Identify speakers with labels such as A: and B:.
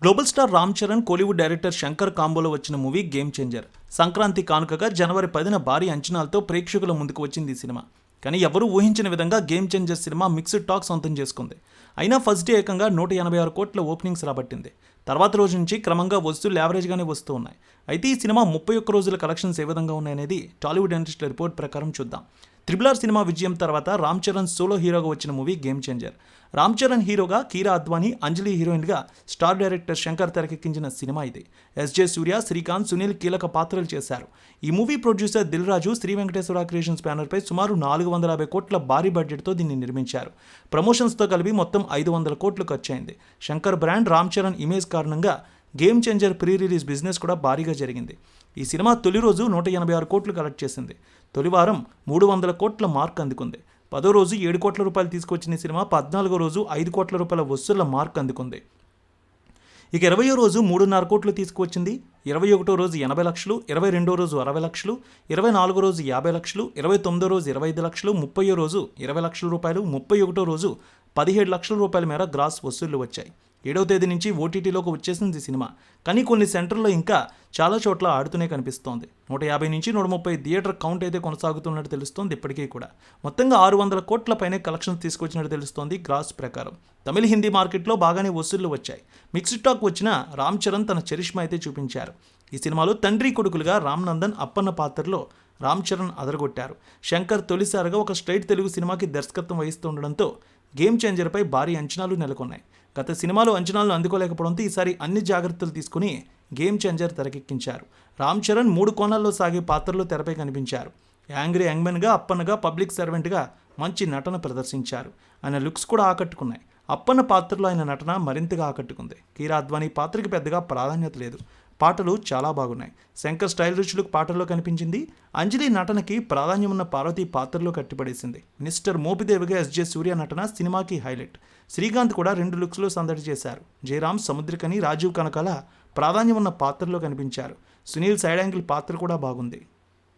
A: Global star Ram Charan, Kollywood director Shankar కాంబోలో వచ్చిన movie game changer. Sankranti కానుకగా జనవరి 10న భారీ అంచనాలతో ప్రేక్షకుల ముందుకు వచ్చింది ఈ సినిమా. కానీ ఎవరూ ఊహించిన విధంగా game changer cinema mixed talk సొంతం చేసుకుంది. అయినా ఫస్ట్ డే ఏకంగా 186 కోట్ల ఓపెనింగ్స్ రాబట్టింది. తర్వాత రోజు నుంచి క్రమంగా వసూళ్లు యావరేజ్గానే వస్తూ ఉన్నాయి. అయితే ఈ సినిమా 31 రోజుల కలెక్షన్స్ ఏ విధంగా ఉన్నాయనేది టాలీవుడ్ ఇండస్ట్రీ రిపోర్ట్ ప్రకారం చూద్దాం. RRR సినిమా విజయం తర్వాత రామ్ చరణ్ సోలో హీరోగా వచ్చిన movie game changer. Ram Charan హీరోగా, కీరా అద్వానీ, అంజలి హీరోయిన్గా స్టార్ డైరెక్టర్ శంకర్ తెరకెక్కించిన సినిమా ఇది. ఎస్జే సూర్య, శ్రీకాంత్, సునీల్ కీలక పాత్రలు చేశారు. ఈ movie producer Dil Raju Shri Venkateswara creations బ్యానర్పై సుమారు 450 కోట్ల భారీ బడ్జెట్తో దీన్ని నిర్మించారు. ప్రమోషన్స్తో కలిపి మొత్తం 500 కోట్లు ఖర్చయింది. శంకర్ బ్రాండ్, రామ్ చరణ్ ఇమేజ్ కారణంగా game changer pre release business కూడా భారీగా జరిగింది. ఈ సినిమా తొలి రోజు 186 కోట్లు కలెక్ట్ చేసింది. తొలి వారం 300 కోట్ల మార్క్ అందుకుంది. 10వ రోజు 7 కోట్ల రూపాయలు తీసుకొచ్చిన ఈ సినిమా 14వ రోజు 5 కోట్ల రూపాయల వసూళ్ల మార్క్ అందుకుంది. ఇక 20వ రోజు 3.5 కోట్లు తీసుకువచ్చింది. 21వ రోజు 80 లక్షలు, 22వ రోజు 60 లక్షలు, 24వ రోజు 50 లక్షలు, 29వ రోజు 25 లక్షలు, 30వ రోజు 20 లక్షల రూపాయలు, 31వ రోజు 17 లక్షల రూపాయల మేర గ్రాస్ వసూళ్లు వచ్చాయి. 7వ తేదీ నుంచి ఓటీటీలోకి వచ్చేసింది సినిమా. కానీ కొన్ని సెంటర్లో ఇంకా చాలా చోట్ల ఆడుతూనే కనిపిస్తోంది. 150 నుంచి 130 థియేటర్ కౌంట్ అయితే కొనసాగుతున్నట్టు తెలుస్తోంది ఇప్పటికీ కూడా. మొత్తంగా 600 కోట్ల పైనే కలెక్షన్స్ తీసుకొచ్చినట్టు తెలుస్తోంది గ్రాస్ ప్రకారం. తమిళ, హిందీ మార్కెట్లో బాగానే వసూళ్లు వచ్చాయి. మిక్స్డ్ టాక్ వచ్చిన రామ్ చరణ్ తన చరిష్మా అయితే చూపించారు. ఈ సినిమాలో తండ్రి కొడుకులుగా రామ్ నందన్, అప్పన్న పాత్రలో రామ్ చరణ్ అదరగొట్టారు. శంకర్ తొలిసారిగా ఒక స్ట్రైట్ తెలుగు సినిమాకి దర్శకత్వం వహిస్తుండడంతో గేమ్ చేంజర్పై భారీ అంచనాలు నెలకొన్నాయి. గత సినిమాలో అంచనాలను అందుకోలేకపోవడంతో ఈసారి అన్ని జాగ్రత్తలు తీసుకుని గేమ్ చేంజర్ తెరకెక్కించారు. రామ్ చరణ్ 3 కోణాల్లో సాగే పాత్రలో తెరపై కనిపించారు. యాంగ్రీ యంగ్మెన్గా, అప్పన్నగా, పబ్లిక్ సర్వెంట్గా మంచి నటన ప్రదర్శించారు. ఆయన లుక్స్ కూడా ఆకట్టుకున్నాయి. అప్పన్న పాత్రలో ఆయన నటన మరింతగా ఆకట్టుకుంది. కీరా అద్వానీ పాత్రకి పెద్దగా ప్రాధాన్యత లేదు. పాటలు చాలా బాగున్నాయి. శంకర్ స్టైల్ రిచ్ లుక్ పాటల్లో కనిపించింది. అంజలి నటనకి ప్రాధాన్యం ఉన్న పార్వతి పాత్రలో కట్టిపడేసింది. మిస్టర్ మోపిదేవిగా ఎస్జే సూర్య నటన సినిమాకి హైలైట్. శ్రీకాంత్ కూడా 2 లుక్స్లో సందడి చేశారు. జయరామ్, సముద్రికని, రాజీవ్ కనకాల ప్రాధాన్యం ఉన్న పాత్రలో కనిపించారు. సునీల్ సైడ్ యాంగిల్ పాత్ర కూడా బాగుంది.